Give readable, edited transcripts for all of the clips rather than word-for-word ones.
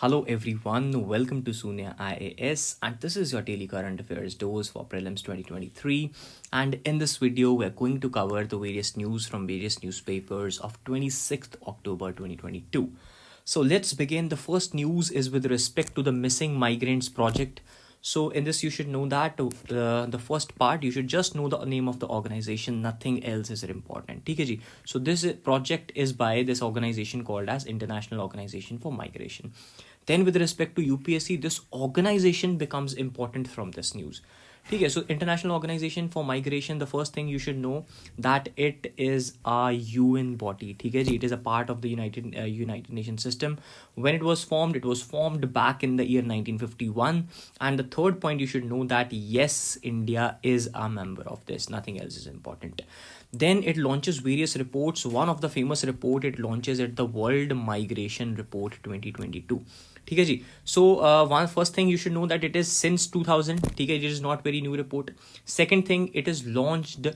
Hello everyone, welcome to Sunya IAS, and this is your daily current affairs dose for Prelims 2023. And in this video, we're going to cover the various news from various newspapers of 26th October 2022. So let's begin. The first news is with respect to the Missing Migrants project. So in this, you should know that the first part, you should just know the name of the organization. Nothing else is important. ठीक है जी. So this project is by this organization called as International Organization for Migration. Then with respect to UPSC, this organization becomes important from this news. Okay, so International Organization for Migration, the first thing you should know that it is a UN body. Okay, it is a part of the United Nations system. When it was formed back in the year 1951. And the third point you should know that yes, India is a member of this. Nothing else is important. Then it launches various reports. One of the famous report it launches at the World Migration Report 2022. ठीक है जी. So one first thing you should know that it is since 2000. ठीक है, it is not very new report. Second thing, it is launched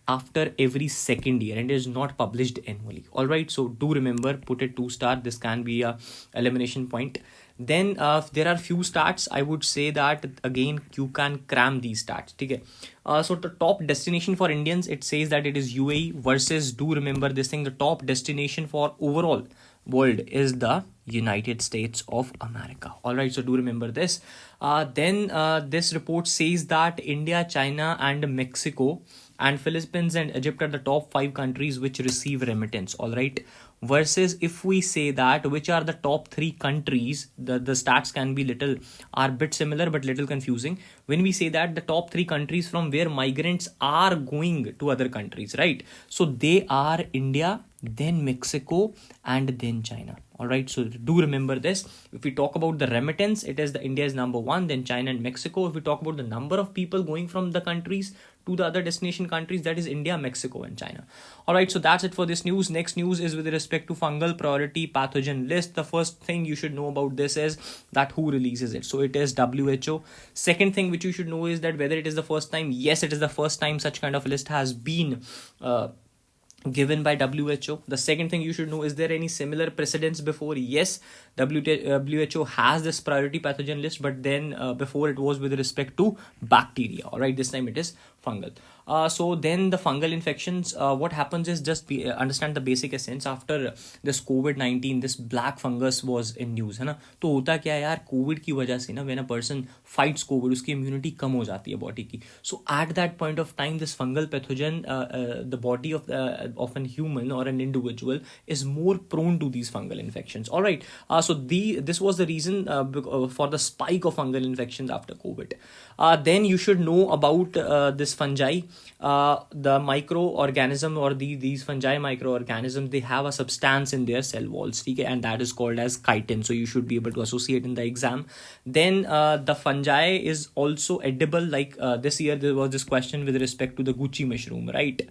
after every second year and it is not published annually. All right, so do remember, put it 2-star. This can be a elimination point. Then there are few stats. I would say that again you can cram these stats. ठीक है. So the top destination for Indians, it says that it is UAE versus, do remember this thing, the top destination for overall world is the United States of America. All right, so do remember this. Then this report says that India, China and Mexico and Philippines and Egypt are the top 5 countries which receive remittance. All right, versus if we say that which are the top 3 countries, the stats can be are bit similar but little confusing. When we say that the top 3 countries from where migrants are going to other countries, right? So they are India, then Mexico and then China. All right, so do remember this. If we talk about the remittance, it is India is number 1, then China and Mexico. If we talk about the number of people going from the countries to the other destination countries, that is India, Mexico and China. All right, so that's it for this news. Next news is with respect to fungal priority pathogen list. The first thing you should know about this is that who releases it. So it is WHO. Second thing which you should know is that whether it is the first time. Yes, it is the first time such kind of a list has been given by WHO. The second thing you should know, is there any similar precedents before? Yes, WHO has this priority pathogen list, but then before it was with respect to bacteria. All right, this time it is fungal. So then the fungal infections, what happens is just understand the basic essence. After this COVID-19, this black fungus was in news, है ना. तो होता क्या है यार, Covid की वजह से ना, when a person fights COVID, उसकी immunity कम हो जाती है बॉडी की. So at that point of time, this fungal pathogen, the body of an human or an individual is more prone to these fungal infections. All right, so this was the reason for the spike of fungal infections after COVID. Then you should know about this fungi. The microorganism or these fungi microorganisms, they have a substance in their cell walls, okay, and that is called as chitin. So you should be able to associate in the exam. Then the fungi is also edible. Like this year there was this question with respect to the Gucci mushroom, right?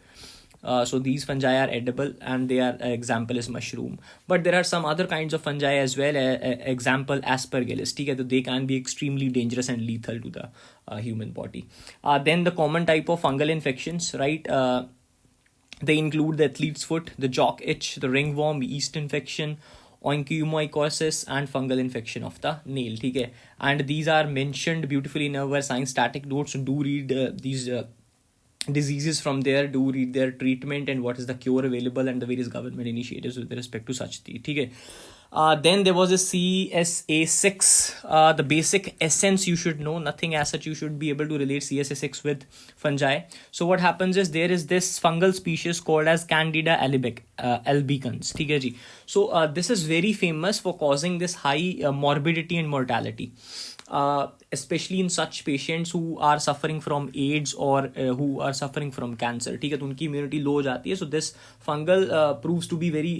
So these fungi are edible and their example is mushroom. But there are some other kinds of fungi as well. Example aspergillus. They can be extremely dangerous and lethal to the human body. Then the common type of fungal infections, right? They include the athlete's foot, the jock itch, the ringworm, yeast infection, onychomycosis and fungal infection of the nail. Okay? And these are mentioned beautifully in our science static notes. So do read these diseases from there, do read their treatment and what is the cure available and the various government initiatives with respect to such things. Okay? Then there was a CSA6, the basic essence you should know. Nothing as such you should be able to relate CSA6 with fungi. So what happens is there is this fungal species called as Candida albicans. Okay, ji? So this is very famous for causing this high morbidity and mortality. Especially in such patients who are suffering from AIDS or who are suffering from cancer. ठीक है, तो उनकी immunity low हो जाती है. So this fungal proves to be very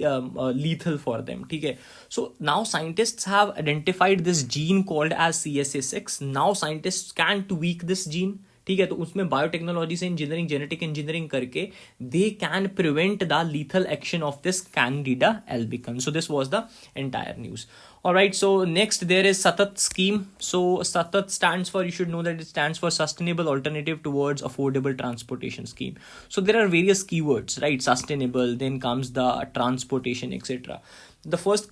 lethal for them. ठीक है. So now scientists have identified this gene called as CSA6. Now scientists can tweak this gene. ठीक है, तो उसमें बायोटेक्नोलॉजी से इंजीनियरिंग, जेनेटिक इंजीनियरिंग करके they can prevent the lethal action of this Candida albicans. So this was the entire news. Alright, so next there is SATAT scheme. So SATAT stands for, you should know that it stands for Sustainable Alternative Towards Affordable Transportation Scheme. So there are various keywords, right? Sustainable, then comes the transportation, etc. the first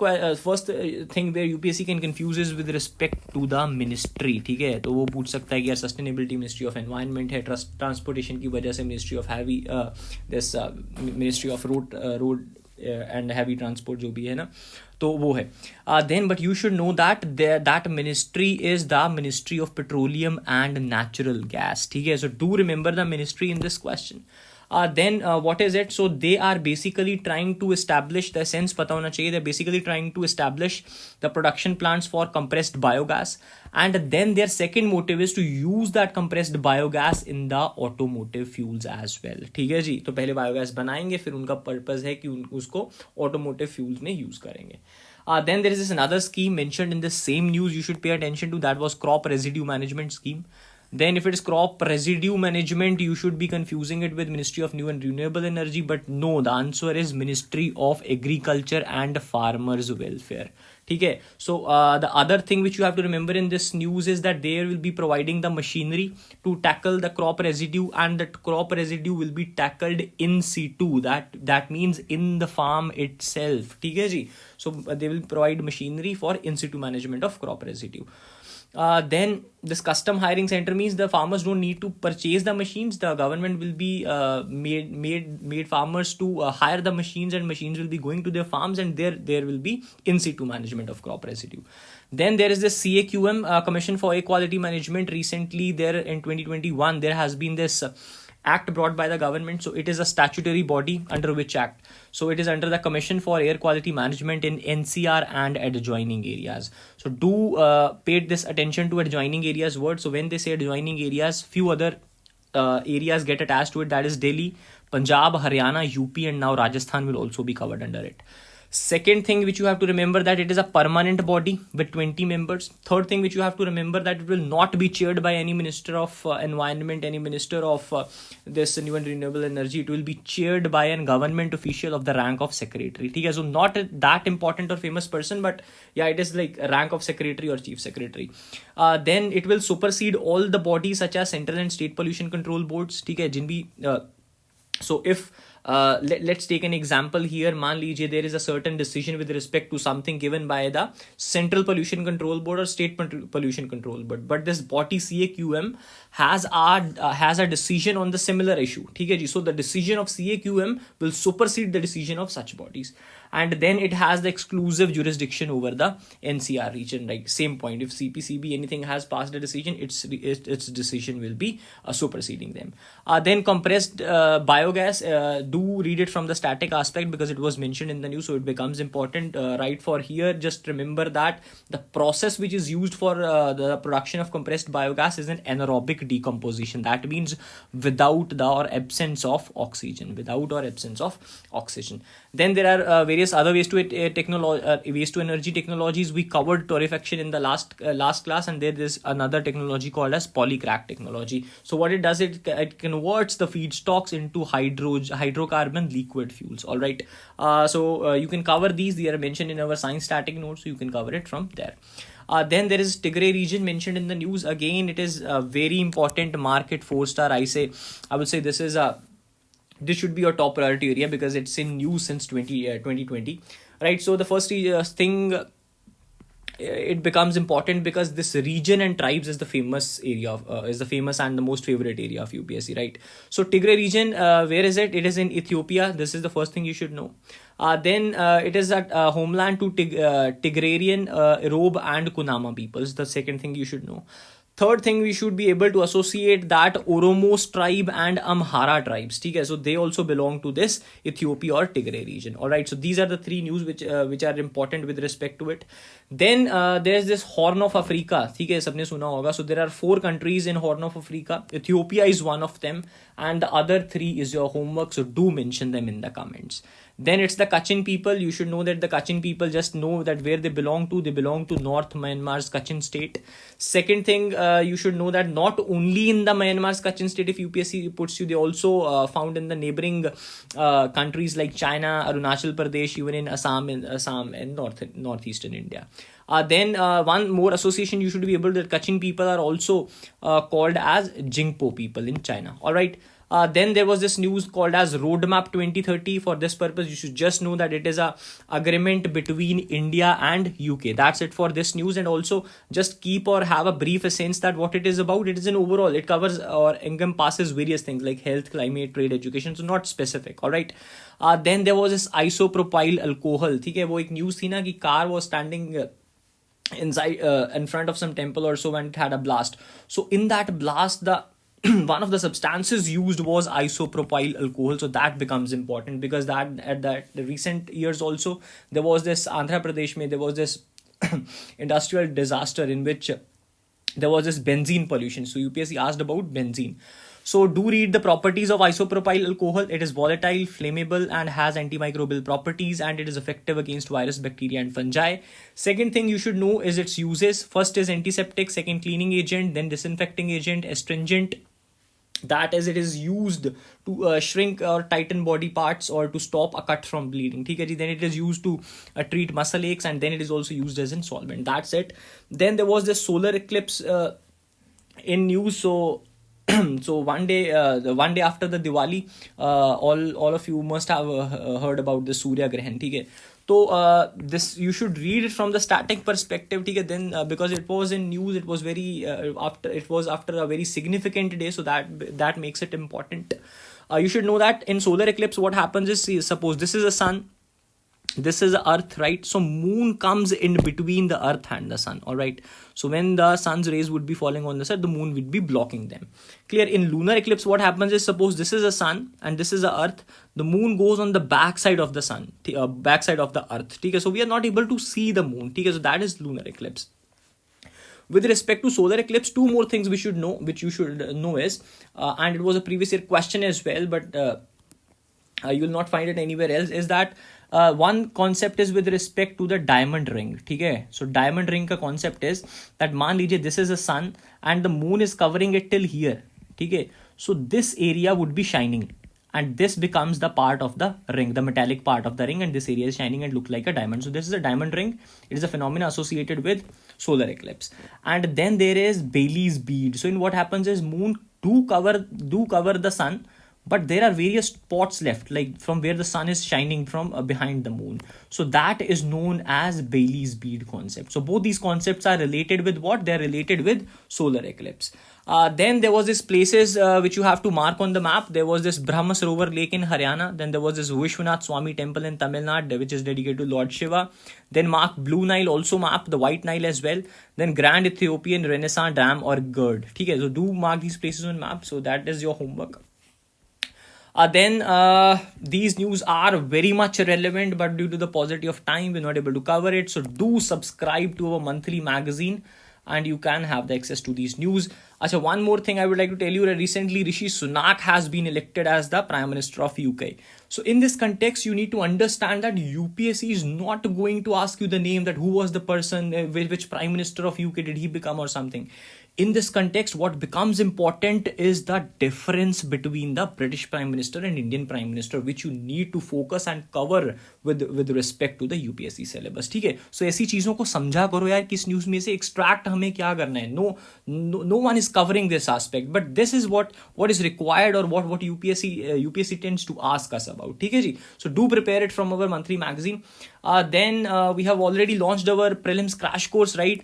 thing where UPSC can confuse is with respect to the ministry. ठीक है, तो वो पूछ सकता है कि यार sustainability ministry of environment है, ट्रांसपोर्टेशन की वजह से ministry of heavy this ministry of road and heavy transport जो भी है ना, तो वो है. Then but you should know that that ministry is the Ministry of Petroleum and Natural Gas. ठीक है, so do remember the ministry in this question. Then what is it? So they are basically trying to establish, the sense पता होना चाहिए, they're basically trying to establish the production plants for compressed biogas, and then their second motive is to use that compressed biogas in the automotive fuels as well. ठीक है जी, तो पहले biogas बनाएंगे, फिर उनका पर्पस है कि उसको ऑटोमोटिव फ्यूल्स में यूज करेंगे. Then there is this another scheme mentioned in the same news you should pay attention to, that was crop residue management scheme. Then if it is crop residue management, you should be confusing it with Ministry of New and Renewable Energy, but no, the answer is Ministry of Agriculture and Farmers Welfare. ठीक है, so the other thing which you have to remember in this news is that they will be providing the machinery to tackle the crop residue, and that crop residue will be tackled in situ, that means in the farm itself. ठीक है जी, so they will provide machinery for in situ management of crop residue. Then this custom hiring center means the farmers don't need to purchase the machines. The government will be made farmers to hire the machines, and machines will be going to their farms, and there will be in situ management of crop residue. Then there is the CAQM, Commission for Air Quality Management. Recently there in 2021 there has been this act brought by the government. So it is a statutory body under which act? So it is under the Commission for Air Quality Management in NCR and adjoining areas. So do pay this attention to adjoining areas word. So when they say adjoining areas, few other areas get attached to it, that is Delhi, Punjab, Haryana, UP, and now Rajasthan will also be covered under it. Second thing which you have to remember, that it is a permanent body with 20 members. Third thing which you have to remember, that it will not be chaired by any minister of environment, any minister of this new and renewable energy. It will be chaired by a government official of the rank of secretary. Okay, so not that important or famous person, but yeah, it is like a rank of secretary or chief secretary. Then it will supersede all the bodies such as central and state pollution control boards. Okay, so if let's take an example here. मान लीजिए there is a certain decision with respect to something given by the Central Pollution Control Board or State Pollution Control Board, but this body CAQM has a decision on the similar issue. ठीक है जी, so the decision of CAQM will supersede the decision of such bodies, and then it has the exclusive jurisdiction over the NCR region. Like same point, if CPCB anything has passed a decision, its decision will be superseding them. Then compressed biogas, do read it from the static aspect because it was mentioned in the news, so it becomes important. Right, for here, just remember that the process which is used for the production of compressed biogas is an anaerobic decomposition. That means without the or absence of oxygen, Then there are various other waste to energy technologies. We covered torrefaction in the last class, and there is another technology called as polycrack technology. So what it does, it converts the feedstocks into hydrocarbon liquid fuels. All right, so you can cover these. They are mentioned in our science static notes, so you can cover it from there. Then there is Tigray region mentioned in the news. Again, it is a very important. Market 4-star. I would say this should be your top priority area because it's in news since 2020. Right. So the first thing, it becomes important because this region and tribes is the famous area is the famous and the most favorite area of UPSC, right? So Tigray region, where is it? It is in Ethiopia. This is the first thing you should know. Then it is at homeland to Tigrayrian, Robe and Kunama peoples. The second thing you should know. Third thing, we should be able to associate that Oromos tribe and Amhara tribes. Okay, so they also belong to this Ethiopia or Tigray region. All right, so these are the three news which are important with respect to it. Then there's this Horn of Africa. Okay, sabne suna hoga. So there are 4 countries in Horn of Africa. Ethiopia is one of them, and the other 3 is your homework. So do mention them in the comments. Then it's the Kachin people. You should know that the Kachin people, just know that where they belong to North Myanmar's Kachin state. Second thing, you should know that not only in the Myanmar's Kachin state, if UPSC puts you, they also found in the neighboring countries like China, Arunachal Pradesh, even in Assam and northeastern India. Then one more association you should be able to, that Kachin people are also called as Jingpo people in China. All right. Then there was this news called as Roadmap 2030. For this purpose, you should just know that it is a agreement between India and UK. That's it for this news. And also just keep or have a brief sense that what it is about. It is an overall. It covers or encompasses various things like health, climate, trade, education. So not specific. All right. Then there was this isopropyl alcohol. ठीक है, वो एक news थी ना कि car was standing inside in front of some temple or so when it had a blast. So in that blast, the one of the substances used was isopropyl alcohol. So that becomes important because that at the recent years also there was this Andhra Pradesh mein, there was this industrial disaster in which there was this benzene pollution. So UPSC asked about benzene. So do read the properties of isopropyl alcohol. It is volatile, flammable, and has antimicrobial properties, and it is effective against virus, bacteria, and fungi. Second thing you should know is its uses. First is antiseptic, second cleaning agent, then disinfecting agent, astringent. That is, it is used to shrink or tighten body parts or to stop a cut from bleeding. Then it is used to treat muscle aches, and then it is also used as an solvent. That's it. Then there was this solar eclipse in news. So one day after the Diwali, all of you must have heard about the Surya Grahan. Okay? So this you should read it from the static perspective. Okay? Then because it was in news, it was very after a very significant day, so that makes it important. You should know that in solar eclipse, what happens is, suppose this is a sun, this is the earth, right? So moon comes in between the earth and the sun. All right, so when the sun's rays would be falling on the sun, the moon would be blocking them. Clear? In lunar eclipse, what happens is, suppose this is a sun and this is the earth, the moon goes on the backside of the sun, backside of the earth. Okay? So we are not able to see the moon. Okay? So that is lunar eclipse. With respect to solar eclipse, two more things we should know, which you should know is, and it was a previous year question as well, but you will not find it anywhere else, is that one concept is with respect to the diamond ring. Okay? So diamond ring ka concept is that मान लीजिए this is a sun and the moon is covering it till here. Okay? So this area would be shining and this becomes the part of the ring, the metallic part of the ring, and this area is shining and look like a diamond. So this is a diamond ring. It is a phenomena associated with solar eclipse. And then there is Bailey's bead. So in what happens is, moon do cover the sun, but there are various spots left, like from where the sun is shining from behind the moon. So that is known as Bailey's bead concept. So both these concepts are related with what? They are related with solar eclipse. Then there was this places which you have to mark on the map. There was this Brahmasarovar Lake in Haryana. Then there was this Vishwanath Swami temple in Tamil Nadu, which is dedicated to Lord Shiva. Then mark Blue Nile, also map the White Nile as well. Then Grand Ethiopian Renaissance Dam or GERD. Okay, so do mark these places on map. So that is your homework. Then these news are very much relevant, but due to the paucity of time, we're not able to cover it. So do subscribe to our monthly magazine and you can have the access to these news. Achha, one more thing I would like to tell you that recently Rishi Sunak has been elected as the Prime Minister of UK. So in this context, you need to understand that UPSC is not going to ask you the name, that who was the person, which Prime Minister of UK did he become or something. In this context, what becomes important is the difference between the British Prime Minister and Indian Prime Minister, which you need to focus and cover with respect to the UPSC syllabus. ठीक है? So ऐसी चीजों को समझा करो यार, किस news में से extract हमें क्या करना है. No one is covering this aspect, but this is what is required or what UPSC tends to ask us about. ठीक है जी? So do prepare it from our monthly magazine. Then we have already launched our prelims crash course, right?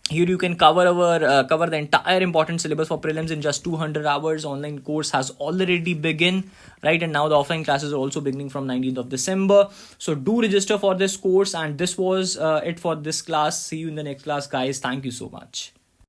Here you can cover the entire important syllabus for prelims in just 200 hours. Online course has already begun, right? And now the offline classes are also beginning from 19th of December. So do register for this course. And this was it for this class. See you in the next class, guys. Thank you so much.